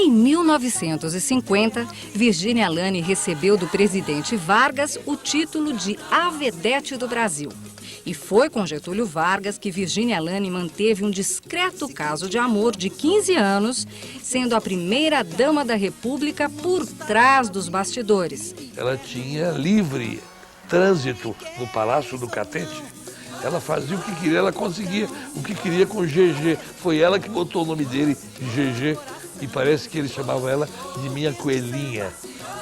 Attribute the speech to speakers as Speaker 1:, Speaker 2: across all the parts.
Speaker 1: Em 1950, Virgínia Alane recebeu do presidente Vargas o título de A Vedete do Brasil. E foi com Getúlio Vargas que Virgínia Alane manteve um discreto caso de amor de 15 anos, sendo a primeira dama da República por trás dos bastidores.
Speaker 2: Ela tinha livre trânsito no Palácio do Catete. Ela fazia o que queria, ela conseguia o que queria com GG. Foi ela que botou o nome dele, GG, e parece que ele chamava ela de minha coelhinha.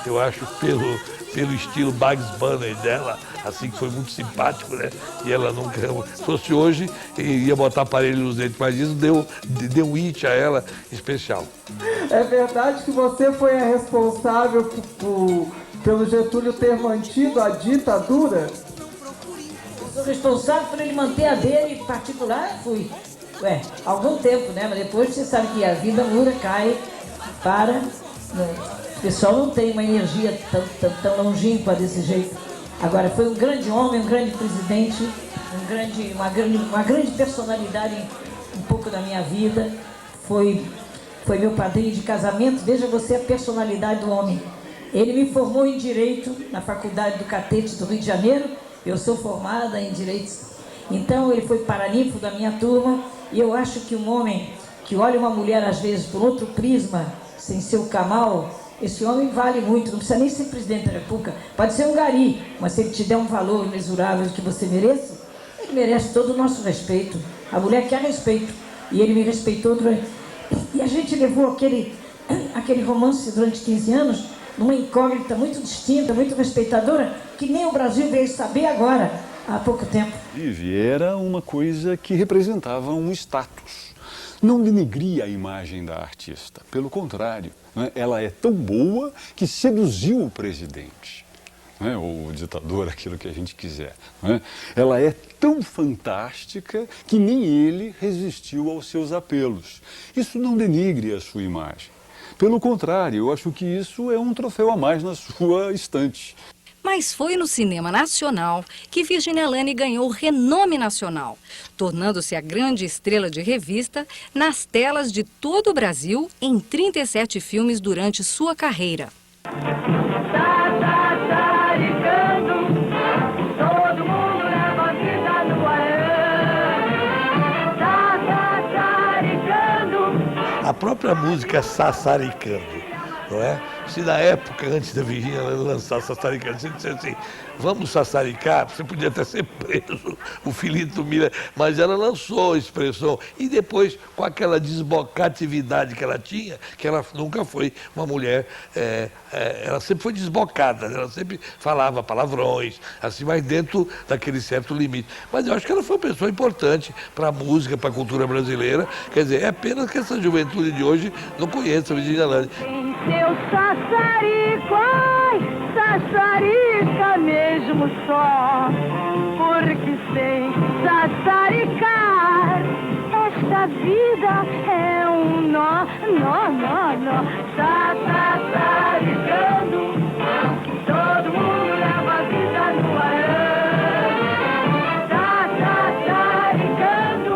Speaker 2: Eu acho pelo estilo Bugs Bunny dela, assim, que foi muito simpático, né? E ela nunca, se fosse hoje, ia botar aparelho nos dentes, mas isso deu um it a ela especial.
Speaker 3: É verdade que você foi a responsável pelo Getúlio ter mantido a ditadura?
Speaker 4: Eu sou responsável por ele manter a dele particular, fui. Há algum tempo, né? Mas depois você sabe que a vida muda, cai, para. Né? O pessoal não tem uma energia tão longínqua desse jeito. Agora, foi um grande homem, um grande presidente, uma grande personalidade um pouco da minha vida. Foi meu padrinho de casamento. Veja você a personalidade do homem. Ele me formou em Direito na Faculdade do Catete do Rio de Janeiro. Eu sou formada em Direitos. Então, ele foi paraninfo da minha turma. E eu acho que um homem que olha uma mulher, às vezes, por outro prisma, sem ser o Camal, esse homem vale muito. Não precisa nem ser presidente da República. Pode ser um gari, mas se ele te der um valor imensurável que você mereça, ele merece todo o nosso respeito. A mulher quer respeito. E ele me respeitou durante... E a gente levou aquele romance durante 15 anos numa incógnita muito distinta, muito respeitadora, que nem o Brasil veio saber agora, há pouco tempo.
Speaker 5: Vivi era uma coisa que representava um status. Não denegria a imagem da artista, pelo contrário, né? Ela é tão boa que seduziu o presidente, né? Ou o ditador, aquilo que a gente quiser. Né? Ela é tão fantástica que nem ele resistiu aos seus apelos. Isso não denigre a sua imagem. Pelo contrário, eu acho que isso é um troféu a mais na sua estante.
Speaker 1: Mas foi no cinema nacional que Virgínia Alane ganhou renome nacional, tornando-se a grande estrela de revista nas telas de todo o Brasil em 37 filmes durante sua carreira.
Speaker 2: A própria música Sassaricando, não é? Se na época, antes da Virgínia lançar Sassaricando, você disse assim, vamos sassaricar, você podia até ser preso, o Filito Mira, mas ela lançou a expressão, e depois, com aquela desbocatividade que ela tinha, que ela nunca foi uma mulher, ela sempre foi desbocada, ela sempre falava palavrões, assim, mas dentro daquele certo limite. Mas eu acho que ela foi uma pessoa importante para a música, para a cultura brasileira, quer dizer, é apenas que essa juventude de hoje não conheça a Virgínia Alane.
Speaker 6: Seu sassarico, ai, sassarica mesmo só, porque sem sassaricar, esta vida é um nó, sassaricando, todo mundo leva a vida no arame, sassaricando,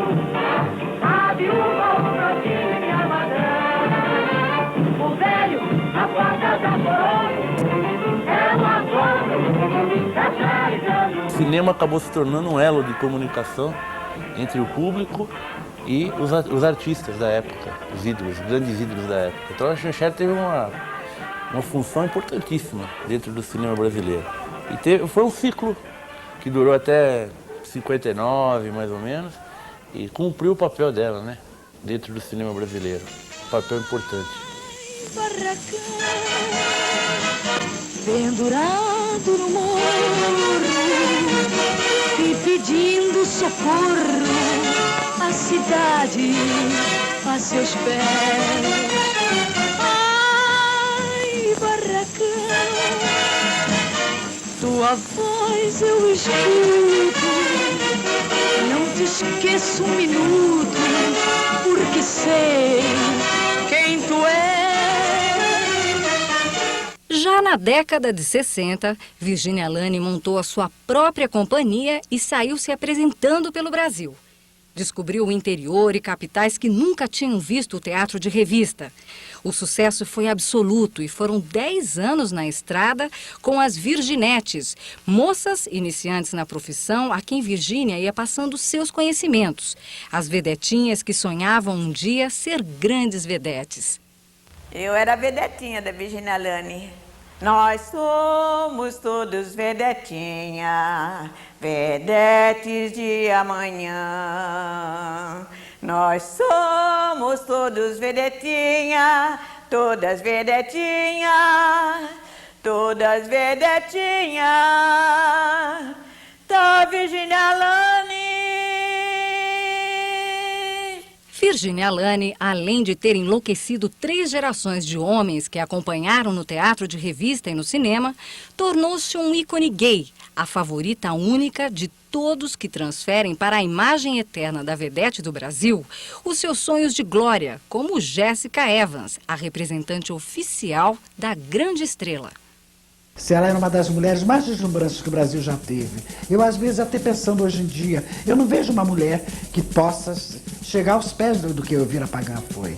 Speaker 6: a viúva, o brotinho e a madame, o velho, a porta da fome, é o acordo, sassaricando.
Speaker 7: O cinema acabou se tornando um elo de comunicação entre o público e os artistas da época, os ídolos, os grandes ídolos da época. Então a Xanxerê teve uma função importantíssima dentro do cinema brasileiro. E foi um ciclo que durou até 59, mais ou menos, e cumpriu o papel dela, né, dentro do cinema brasileiro. Um papel importante.
Speaker 6: Pendurado no morro e pedindo socorro, a cidade a seus pés. Ai, barracão, tua voz eu escuto, não te esqueço um minuto, porque sei quem tu és.
Speaker 1: Já na década de 60, Virgínia Alane montou a sua própria companhia e saiu se apresentando pelo Brasil. Descobriu o interior e capitais que nunca tinham visto o teatro de revista. O sucesso foi absoluto e foram 10 anos na estrada com as Virginetes, moças iniciantes na profissão a quem Virgínia ia passando seus conhecimentos. As vedetinhas que sonhavam um dia ser grandes vedetes.
Speaker 8: Eu era a vedetinha da Virgínia Alane. Nós somos todos vedetinha, vedetes de amanhã. Nós somos todos vedetinha, todas vedetinha, todas vedetinha da Virgínia Alane.
Speaker 1: Virgínia Alane, além de ter enlouquecido 3 gerações de homens que a acompanharam no teatro de revista e no cinema, tornou-se um ícone gay, a favorita única de todos que transferem para a imagem eterna da vedete do Brasil os seus sonhos de glória, como Jéssica Evans, a representante oficial da grande estrela.
Speaker 9: Se ela era uma das mulheres mais deslumbrantes que o Brasil já teve. Eu, às vezes, até pensando hoje em dia, eu não vejo uma mulher que possa chegar aos pés do que Elvira Pagan foi.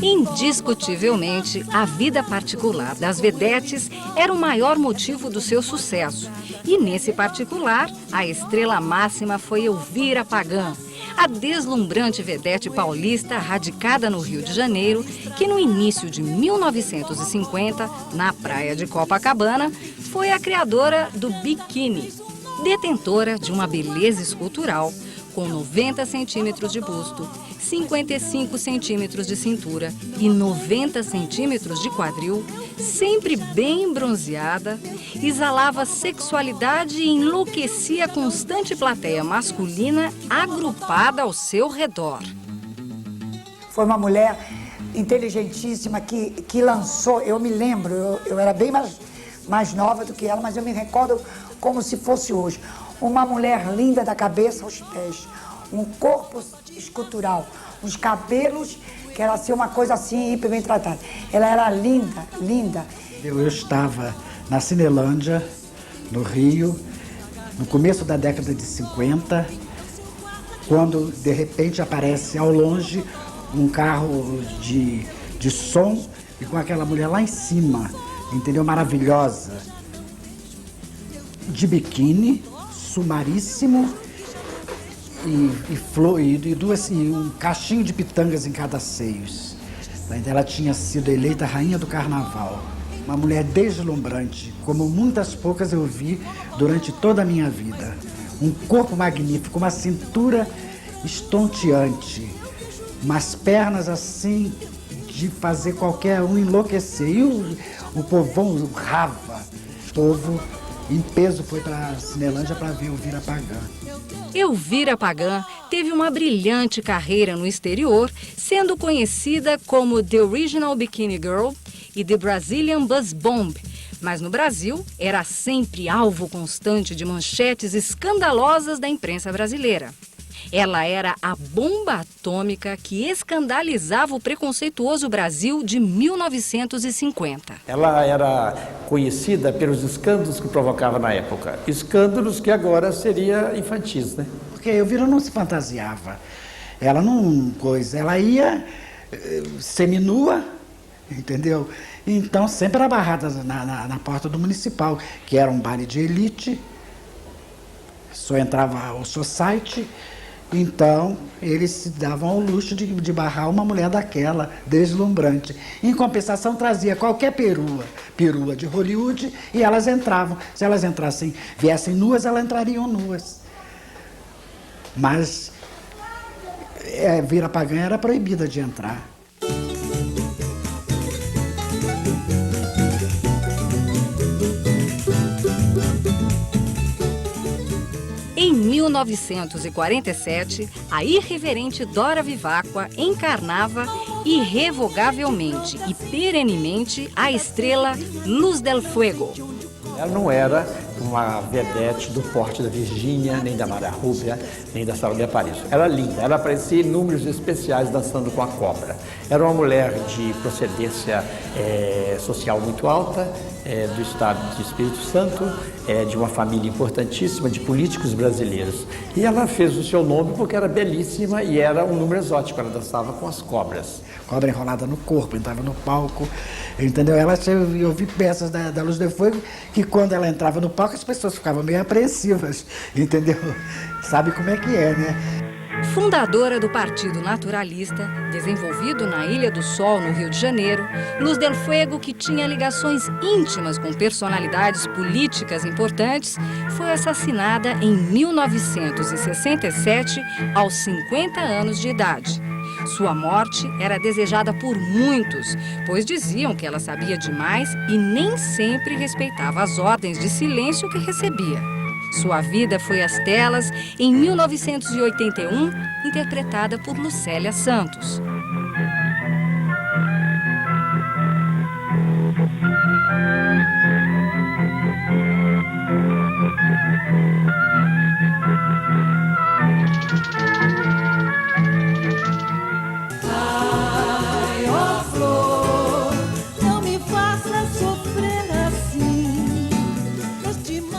Speaker 1: Indiscutivelmente, a vida particular das vedetes era o maior motivo do seu sucesso. E nesse particular, a estrela máxima foi Elvira Pagan, a deslumbrante vedete paulista radicada no Rio de Janeiro, que no início de 1950, na praia de Copacabana, foi a criadora do biquíni, detentora de uma beleza escultural com 90 centímetros de busto, 55 centímetros de cintura e 90 centímetros de quadril, sempre bem bronzeada, exalava sexualidade e enlouquecia a constante plateia masculina agrupada ao seu redor.
Speaker 10: Foi uma mulher inteligentíssima que lançou, eu me lembro, eu era bem mais nova do que ela, mas eu me recordo como se fosse hoje. Uma mulher linda da cabeça aos pés, um corpo escultural, uns cabelos que era assim, uma coisa assim, hiper bem tratada. Ela era linda, linda.
Speaker 9: Eu estava na Cinelândia, no Rio, no começo da década de 50, quando de repente aparece ao longe um carro de som e com aquela mulher lá em cima, entendeu? Maravilhosa, de biquíni, sumaríssimo e um cachinho de pitangas em cada seios. Ela tinha sido eleita rainha do carnaval. Uma mulher deslumbrante, como muitas poucas eu vi durante toda a minha vida. Um corpo magnífico, uma cintura estonteante, umas pernas assim de fazer qualquer um enlouquecer. E o povão urrava. O povo em peso foi para a Cinelândia para ver Elvira Pagan.
Speaker 1: Elvira Pagan teve uma brilhante carreira no exterior, sendo conhecida como The Original Bikini Girl e The Brazilian Buzz Bomb. Mas no Brasil, era sempre alvo constante de manchetes escandalosas da imprensa brasileira. Ela era a bomba atômica que escandalizava o preconceituoso Brasil de 1950.
Speaker 11: Ela era conhecida pelos escândalos que provocava na época. Escândalos que agora seriam infantis, né?
Speaker 9: Porque Elvira não se fantasiava. Ela não ela ia seminua, entendeu? Então sempre era barrada na porta do municipal, que era um baile de elite, só entrava o society. Então, eles se davam ao luxo de barrar uma mulher daquela, deslumbrante. Em compensação, trazia qualquer perua de Hollywood e elas entravam. Se elas entrassem, viessem nuas, elas entrariam nuas. Mas Elvira Pagan era proibida de entrar.
Speaker 1: Em 1947, a irreverente Dora Viváqua encarnava irrevogavelmente e perenemente a estrela Luz del Fuego.
Speaker 11: Ela não era uma vedete do porte da Virgínia, nem da Maria Rúbia, nem da Salomé Paris. Era linda, ela aparecia em números especiais dançando com a cobra. Era uma mulher de procedência social muito alta, do estado de Espírito Santo, de uma família importantíssima de políticos brasileiros. E ela fez o seu nome porque era belíssima e era um número exótico, ela dançava com as cobras.
Speaker 9: Cobra enrolada no corpo, entrava no palco, entendeu? Eu vi peças da Luz de Fogo que quando ela entrava no palco as pessoas ficavam meio apreensivas, entendeu? Sabe como é que é, né?
Speaker 1: Fundadora do Partido Naturalista, desenvolvido na Ilha do Sol, no Rio de Janeiro, Luz del Fuego, que tinha ligações íntimas com personalidades políticas importantes, foi assassinada em 1967, aos 50 anos de idade. Sua morte era desejada por muitos, pois diziam que ela sabia demais e nem sempre respeitava as ordens de silêncio que recebia. Sua vida foi às telas em 1981, interpretada por Lucélia Santos.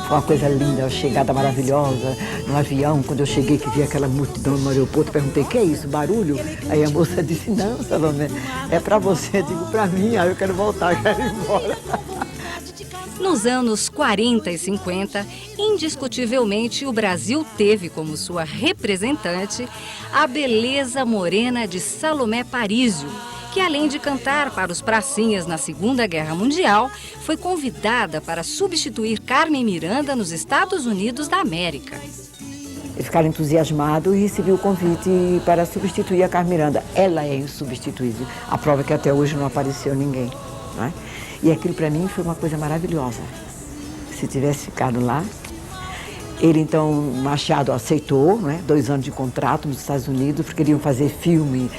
Speaker 12: Foi uma coisa linda, uma chegada maravilhosa no avião. Quando eu cheguei, que vi aquela multidão no aeroporto, perguntei, que é isso, barulho? Aí a moça disse, não, Salomé, é pra você. Eu digo, pra mim, aí eu quero voltar, eu quero ir embora.
Speaker 1: Nos anos 40 e 50, indiscutivelmente, o Brasil teve como sua representante a beleza morena de Salomé Parísio, que além de cantar para os pracinhas na Segunda Guerra Mundial, foi convidada para substituir Carmen Miranda nos Estados Unidos da América.
Speaker 12: Eles ficaram entusiasmados e recebi o convite para substituir a Carmen Miranda. Ela é insubstituível. A prova é que até hoje não apareceu ninguém, não é? E aquilo para mim foi uma coisa maravilhosa. Se tivesse ficado lá, ele então, Machado aceitou, né? 2 anos de contrato nos Estados Unidos, porque queriam fazer filme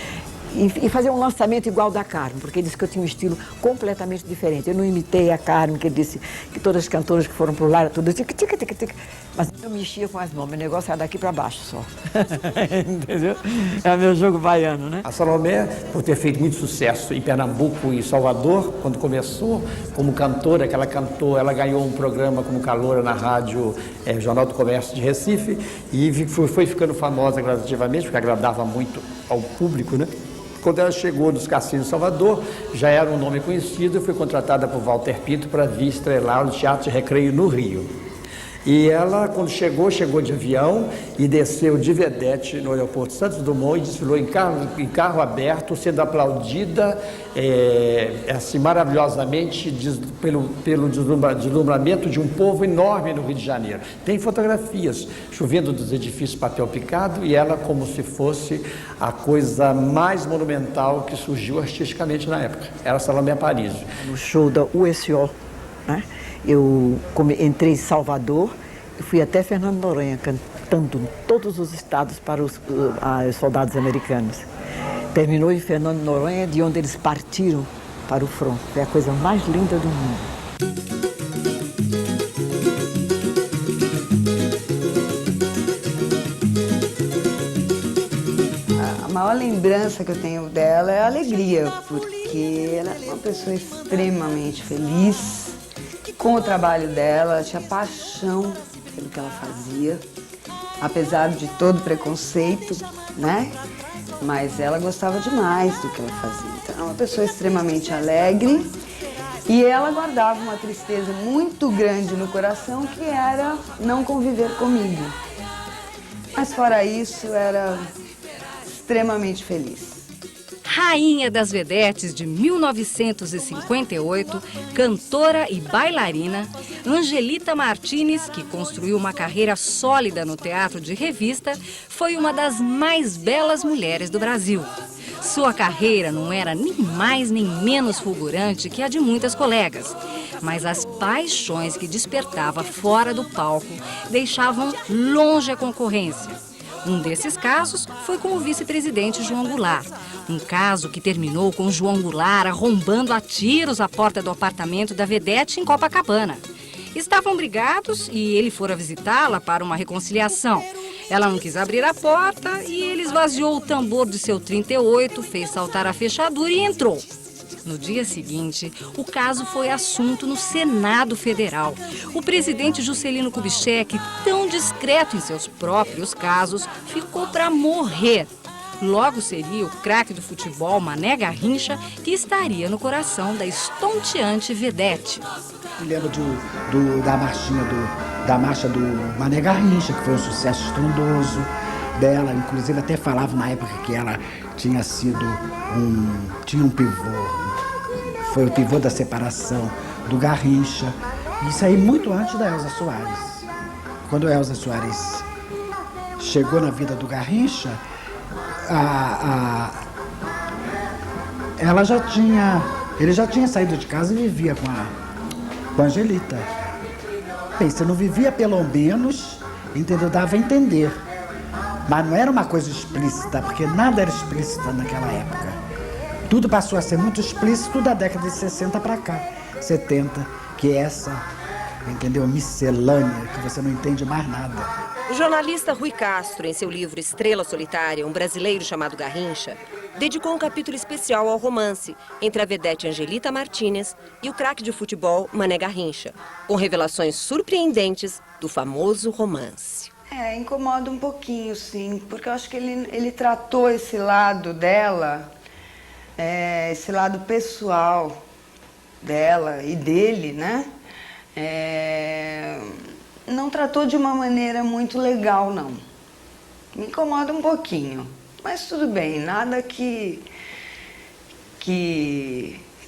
Speaker 12: e fazer um lançamento igual da Carmen, porque ele disse que eu tinha um estilo completamente diferente. Eu não imitei a Carmen, que ele disse que todas as cantoras que foram pro lar, tudo tica, tica, tica, tica. Mas eu mexia com as mãos, meu negócio era daqui para baixo só. Entendeu? É o meu jogo baiano, né?
Speaker 11: A Salomé, por ter feito muito sucesso em Pernambuco e Salvador, quando começou como cantora, que ela cantou, ela ganhou um programa como caloura na rádio Jornal do Comércio de Recife e foi ficando famosa gradativamente, porque agradava muito ao público, né? Quando ela chegou nos Cassinos de Salvador, já era um nome conhecido e foi contratada por Walter Pinto para vir estrelar no Teatro de Recreio no Rio. E ela, quando chegou de avião e desceu de vedete no aeroporto Santos Dumont e desfilou em carro aberto, sendo aplaudida assim, maravilhosamente pelo deslumbramento de um povo enorme no Rio de Janeiro. Tem fotografias, chovendo dos edifícios papel picado e ela como se fosse a coisa mais monumental que surgiu artisticamente na época. Era Salomé Parísio.
Speaker 12: No show da USO, né? Eu entrei em Salvador e fui até Fernando Noronha cantando em todos os estados para os soldados americanos. Terminou em Fernando Noronha, de onde eles partiram para o front. Foi a coisa mais linda do mundo.
Speaker 13: A maior lembrança que eu tenho dela é a alegria, porque ela é uma pessoa extremamente feliz com o trabalho dela, ela tinha paixão pelo que ela fazia, apesar de todo preconceito, né? Mas ela gostava demais do que ela fazia. Então, é uma pessoa extremamente alegre e ela guardava uma tristeza muito grande no coração, que era não conviver comigo. Mas fora isso, era extremamente feliz.
Speaker 1: Rainha das Vedetes de 1958, cantora e bailarina, Angelita Martínez, que construiu uma carreira sólida no teatro de revista, foi uma das mais belas mulheres do Brasil. Sua carreira não era nem mais nem menos fulgurante que a de muitas colegas, mas as paixões que despertava fora do palco deixavam longe a concorrência. Um desses casos foi com o vice-presidente João Goulart. Um caso que terminou com João Goulart arrombando a tiros a porta do apartamento da vedete em Copacabana. Estavam brigados e ele fora visitá-la para uma reconciliação. Ela não quis abrir a porta e ele esvaziou o tambor de seu 38, fez saltar a fechadura e entrou. No dia seguinte, o caso foi assunto no Senado Federal. O presidente Juscelino Kubitschek, tão discreto em seus próprios casos, ficou para morrer. Logo seria o craque do futebol, Mané Garrincha, que estaria no coração da estonteante vedete.
Speaker 9: Eu lembro da marcha do Mané Garrincha, que foi um sucesso estrondoso dela. Inclusive até falava na época que ela tinha um pivô. Foi o pivô da separação do Garrincha. Isso aí muito antes da Elza Soares. Quando a Elza Soares chegou na vida do Garrincha, ele já tinha saído de casa e vivia com a Angelita. Bem, se não vivia pelo menos, entendeu? Dava a entender. Mas não era uma coisa explícita, porque nada era explícita naquela época. Tudo passou a ser muito explícito da década de 60 para cá, 70, que é essa, entendeu, miscelânea, que você não entende mais nada.
Speaker 14: O jornalista Rui Castro, em seu livro Estrela Solitária, um brasileiro chamado Garrincha, dedicou um capítulo especial ao romance entre a vedete Angelita Martínez e o craque de futebol Mané Garrincha, com revelações surpreendentes do famoso romance.
Speaker 13: Incomoda um pouquinho, sim, porque eu acho que ele tratou esse lado dela, esse lado pessoal dela e dele, né? Não tratou de uma maneira muito legal, não. Me incomoda um pouquinho, mas tudo bem, nada que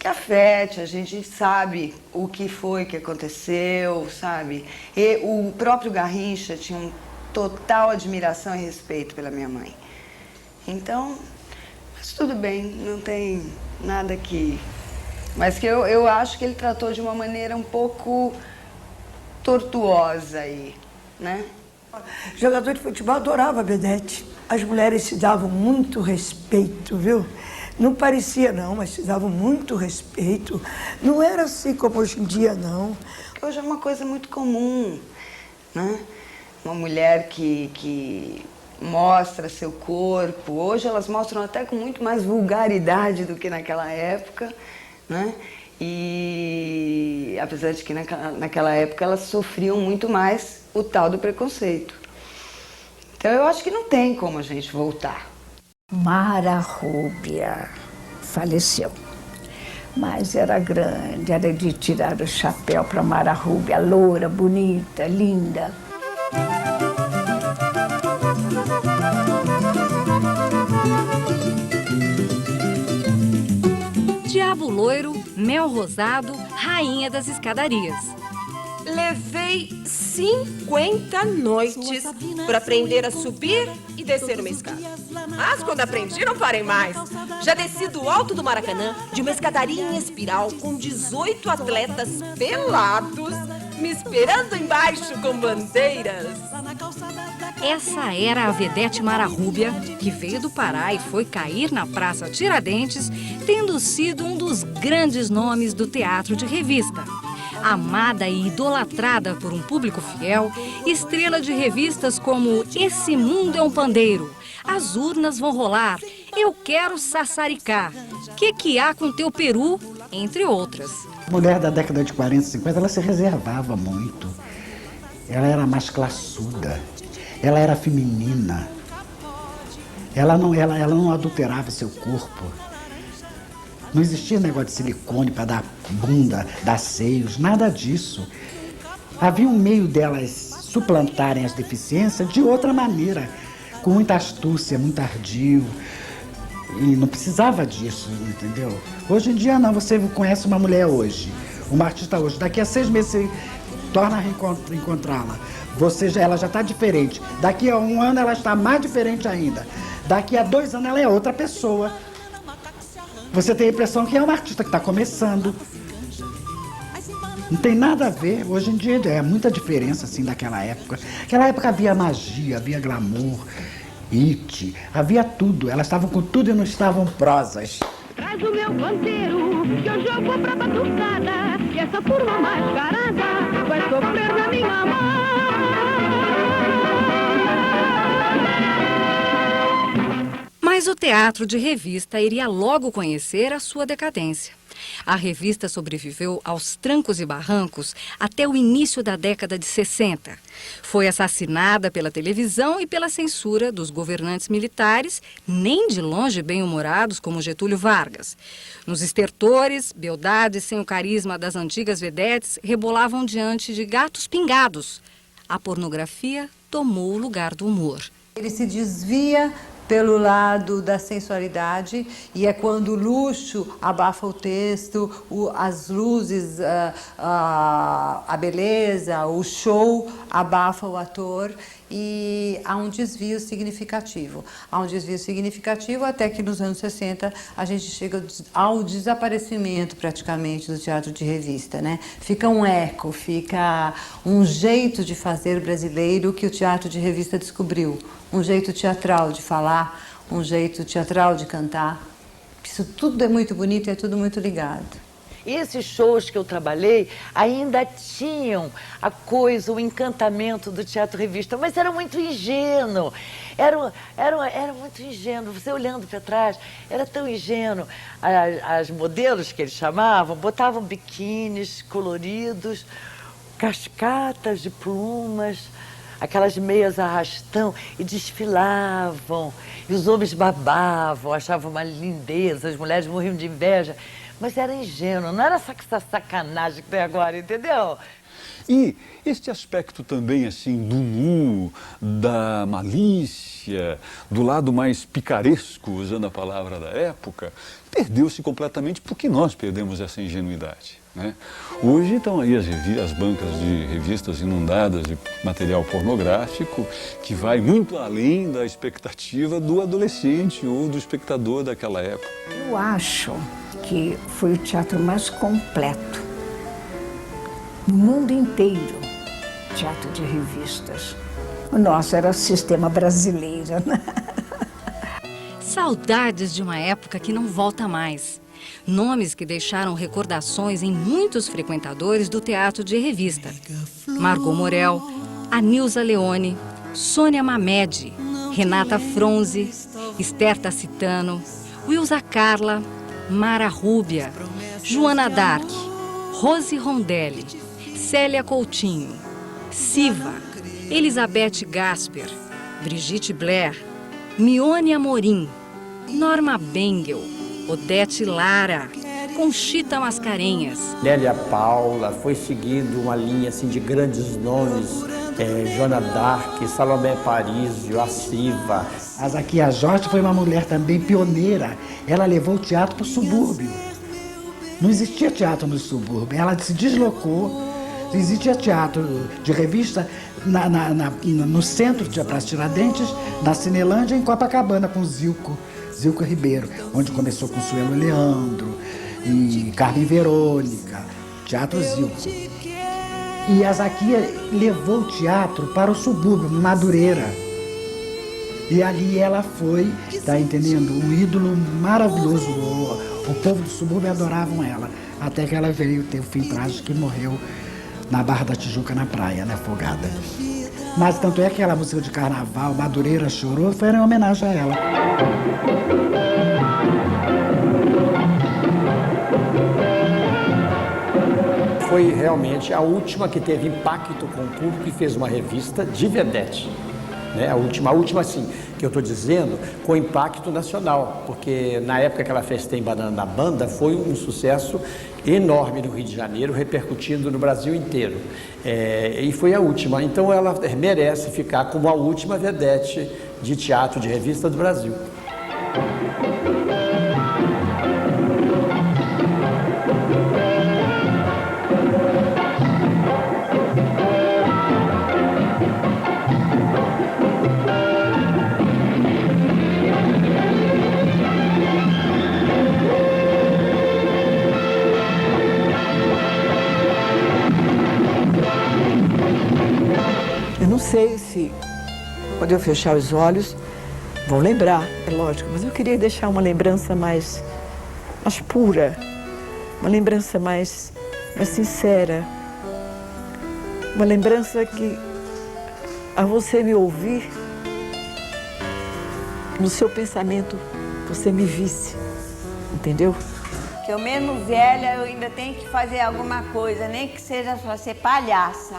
Speaker 13: afete, a gente sabe o que foi que aconteceu, sabe? E o próprio Garrincha tinha uma total admiração e respeito pela minha mãe. Então, mas tudo bem, não tem nada que... Mas que eu acho que ele tratou de uma maneira um pouco tortuosa aí, né?
Speaker 15: Jogador de futebol adorava a vedete. As mulheres se davam muito respeito, viu? Não parecia não, mas se davam muito respeito. Não era assim como hoje em dia, não.
Speaker 13: Hoje é uma coisa muito comum, né? Uma mulher que mostra seu corpo. Hoje elas mostram até com muito mais vulgaridade do que naquela época, né? E apesar de que naquela época elas sofriam muito mais o tal do preconceito. Então eu acho que não tem como a gente voltar.
Speaker 16: Mara Rúbia faleceu, mas era grande, era de tirar o chapéu para Mara Rúbia, loura, bonita, linda.
Speaker 1: Diabo loiro, mel rosado, rainha das escadarias.
Speaker 14: Levei 50 noites para aprender a subir e descer uma escada. Mas quando aprendi, não parei mais. Já desci do alto do Maracanã, de uma escadaria em espiral, com 18 atletas pelados, me esperando embaixo com bandeiras.
Speaker 1: Essa era a vedete Mara Rúbia, que veio do Pará e foi cair na Praça Tiradentes, tendo sido um dos grandes nomes do teatro de revista. Amada e idolatrada por um público fiel, estrela de revistas como Esse Mundo é um Pandeiro, As Urnas Vão Rolar, Eu Quero Sassaricá, Que há com teu peru, entre outras.
Speaker 9: Mulher da década de 40 e 50, ela se reservava muito. Ela era mais classuda, ela era feminina. Ela não adulterava seu corpo. Não existia negócio de silicone para dar bunda, dar seios, nada disso. Havia um meio delas suplantarem as deficiências de outra maneira, com muita astúcia, muito ardil. E não precisava disso, entendeu? Hoje em dia não, você conhece uma mulher hoje, uma artista hoje, daqui a 6 meses você torna a encontrá-la. Ela já está diferente. Daqui a 1 ano ela está mais diferente ainda. Daqui a 2 anos ela é outra pessoa. Você tem a impressão que é uma artista que está começando. Não tem nada a ver. Hoje em dia é muita diferença assim daquela época. Naquela época havia magia, havia glamour, hit, havia tudo. Elas estavam com tudo e não estavam prosas.
Speaker 6: Traz o meu pandeiro, que hoje eu vou pra batucada, e essa turma mascarada vai sofrer na minha mão.
Speaker 1: Mas o teatro de revista iria logo conhecer a sua decadência. A revista sobreviveu aos trancos e barrancos até o início da década de 60. Foi assassinada pela televisão e pela censura dos governantes militares, nem de longe bem-humorados como Getúlio Vargas. Nos estertores, beldades sem o carisma das antigas vedetes rebolavam diante de gatos pingados. A pornografia tomou o lugar do humor.
Speaker 17: Ele se desvia pelo lado da sensualidade, e é quando o luxo abafa o texto, as luzes, a beleza, o show abafa o ator, e há um desvio significativo. Há um desvio significativo até que nos anos 60 a gente chega ao desaparecimento praticamente do teatro de revista, né? Fica um eco, fica um jeito de fazer brasileiro que o teatro de revista descobriu. Um jeito teatral de falar, um jeito teatral de cantar. Isso tudo é muito bonito e é tudo muito ligado.
Speaker 18: E esses shows que eu trabalhei ainda tinham a coisa, o encantamento do teatro revista, mas era muito ingênuo. Era muito ingênuo. Você olhando para trás, era tão ingênuo. As modelos que eles chamavam, botavam biquínis coloridos, cascatas de plumas, aquelas meias arrastão, e desfilavam. E os homens babavam, achavam uma lindeza, as mulheres morriam de inveja. Mas era ingênuo, não era essa sacanagem que tem agora, entendeu?
Speaker 5: E este aspecto também, assim, do nu, da malícia, do lado mais picaresco, usando a palavra da época, perdeu-se completamente porque nós perdemos essa ingenuidade, né? Hoje estão aí as bancas de revistas inundadas de material pornográfico que vai muito além da expectativa do adolescente ou do espectador daquela época.
Speaker 16: Eu acho que foi o teatro mais completo no mundo inteiro, teatro de revistas. O nosso era o sistema brasileiro, né?
Speaker 1: Saudades de uma época que não volta mais. Nomes que deixaram recordações em muitos frequentadores do teatro de revista. Margot Morel, Anilza Leone, Sônia Mamed, Renata Fronzi, Esther Tacitano, Wilza Carla, Mara Rúbia, Joana Dark, Rose Rondelli, Célia Coutinho, Siva, Elizabeth Gasper, Brigitte Blair, Mione Amorim, Norma Bengel, Odete Lara, Conchita Mascarenhas.
Speaker 11: Lélia Paula, foi seguindo uma linha assim, de grandes nomes, Joana Dark, Salomé Parísio, a Siva.
Speaker 9: A Zaquia Jorge foi uma mulher também pioneira. Ela levou o teatro para o subúrbio. Não existia teatro no subúrbio. Ela se deslocou. Existia teatro de revista no centro de Praça Tiradentes, na Cinelândia, em Copacabana, com Zilco Ribeiro, onde começou com Suelo Leandro e Carmen Verônica, Teatro Zilco. E a Zaquia levou o teatro para o subúrbio, Madureira. E ali ela foi, tá entendendo? Um ídolo maravilhoso. O povo do subúrbio adoravam ela. Até que ela veio ter o fim trágico e morreu na Barra da Tijuca, na praia, né, afogada. Mas tanto é que aquela música de carnaval, Madureira Chorou, foi em homenagem a ela.
Speaker 11: Foi realmente a última que teve impacto com o público e fez uma revista de vedete. Né? A última assim, que eu estou dizendo, com impacto nacional, porque na época que ela fez Tem Banana na Banda, foi um sucesso enorme no Rio de Janeiro, repercutindo no Brasil inteiro. E foi a última, então ela merece ficar como a última vedete de teatro de revista do Brasil.
Speaker 12: Eu não sei se, quando eu fechar os olhos, vou lembrar, é lógico, mas eu queria deixar uma lembrança mais pura, uma lembrança mais sincera. Uma lembrança que, a você me ouvir, no seu pensamento, você me visse, entendeu?
Speaker 8: Que eu mesmo velha, eu ainda tenho que fazer alguma coisa, nem que seja para ser palhaça.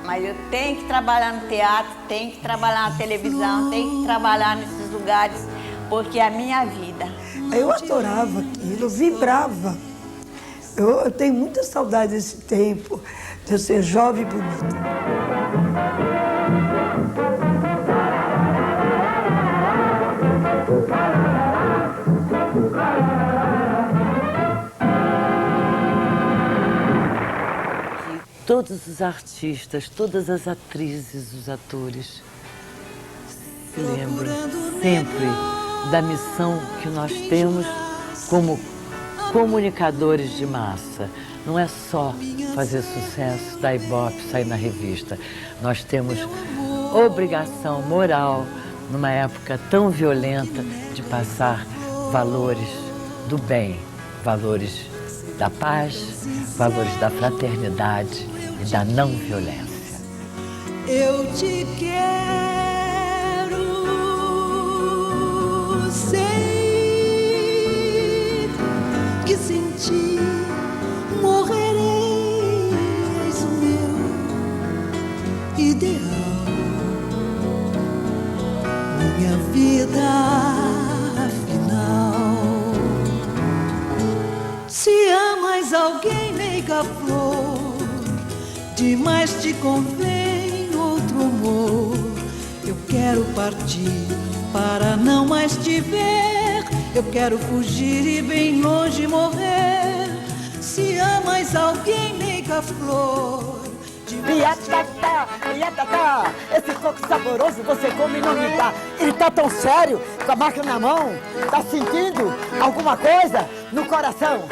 Speaker 8: Mas eu tenho que trabalhar no teatro, tenho que trabalhar na televisão, tenho que trabalhar nesses lugares, porque é a minha vida.
Speaker 15: Eu adorava aquilo, eu vibrava. Eu tenho muita saudade desse tempo, de eu ser jovem e bonita.
Speaker 18: Todos os artistas, todas as atrizes, os atores se lembram sempre da missão que nós temos como comunicadores de massa. Não é só fazer sucesso, dar ibope, sair na revista. Nós temos obrigação moral, numa época tão violenta, de passar valores do bem, valores da paz, valores da fraternidade e da não violência.
Speaker 6: Eu te quero, sei que sem ti morrerei, és o meu ideal, minha vida final. Se amas alguém, nega flor, demais te convém outro amor. Eu quero partir para não mais te ver. Eu quero fugir e bem longe morrer. Se amas alguém, nega flor.
Speaker 9: Biatatá, biatatá, esse coco saboroso você come e não me dá. Ele tá tão sério, com a máquina na mão, tá sentindo alguma coisa no coração?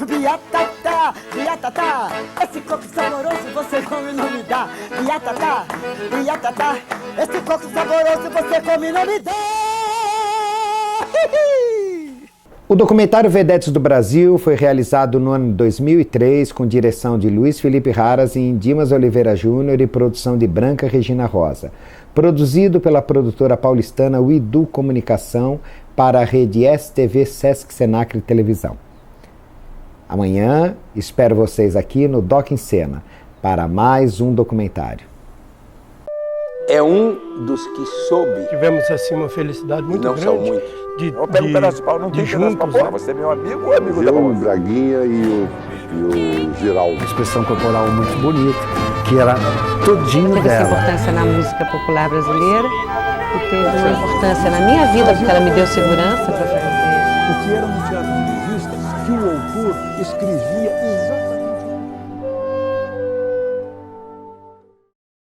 Speaker 9: Biatatá, biatatá, esse coco saboroso você come e não me dá. Biatatá, biatatá, esse coco saboroso você come e não me dá.
Speaker 19: O documentário Vedetes do Brasil foi realizado no ano de 2003 com direção de Luiz Felipe Raras e Dimas Oliveira Júnior e produção de Branca Regina Rosa. Produzido pela produtora paulistana Uidu Comunicação para a rede STV Sesc Senacre Televisão. Amanhã espero vocês aqui no Doc em Cena para mais um documentário.
Speaker 20: É um dos que soube.
Speaker 21: Tivemos assim uma felicidade muito grande.
Speaker 20: Não são muitos.
Speaker 21: Eu pego um pedaço de pau, não tem pedaço pra porra, você é meu amigo ou amigo da
Speaker 22: o Braguinha e o Geraldo.
Speaker 9: Expressão corporal muito bonita, que era todinho dela.
Speaker 23: Teve essa importância na música popular brasileira e teve uma importância na minha vida, porque ela me deu segurança para fazer.
Speaker 5: Porque era um teatro de revista que o autor escrevia exatamente